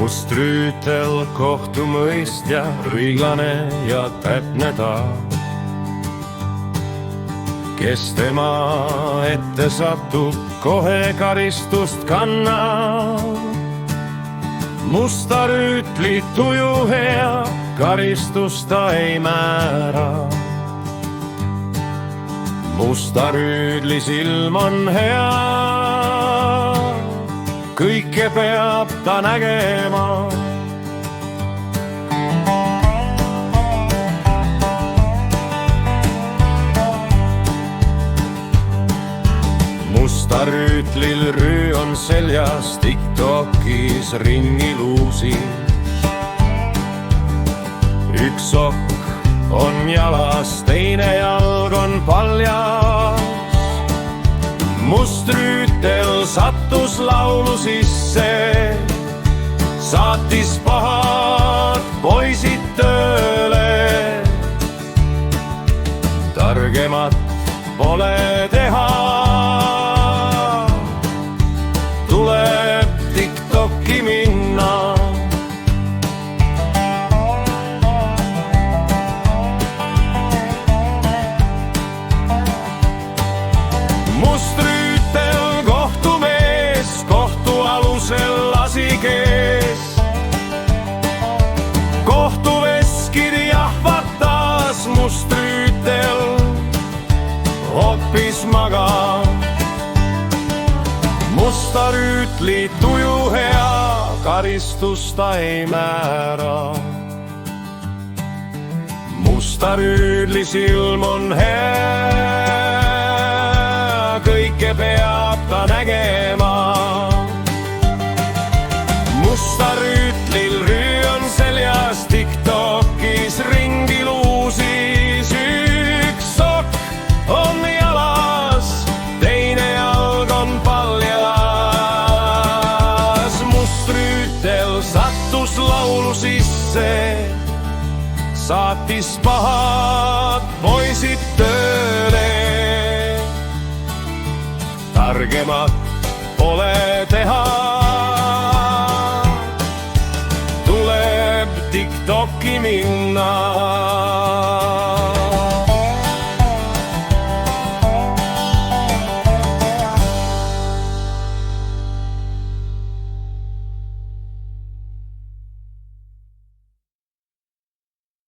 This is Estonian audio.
Must rüütel, kohtumõistja, õiglane ja täpne ta. Kes tema ette satub, kohe karistust kannab. Musta rüütli tuju hea, karistust ta ei määra. Musta rüütli silm on hea, kõike peab ta nägema. Musta rüütlil rüü on seljas, TikTokis ringi luusis. Üks sokk on jalas, teine jalg on paljas. Must rüütel sattus laulu sisse, saatis pahad poisid tööle. Targemat pole teha, tuleb TikToki minna. Must rüütel kohtumees, kohtualusel lasikees. Kohtuveskid jahvatas, must rüütel hoopis magab. Musta rüütli tuju hea, karistust ta ei määra. Musta rüütli silm on hea, kõike peab ta nägema. Musta rüütlil rüü on seljas, TikTokis ringi luusis. Üks sokk on jalas, teine jalg on paljas. Must rüütel sattus laulu sisse, saatis pahad poisid tööle. Targemat pole teha, tuleb TikToki minna.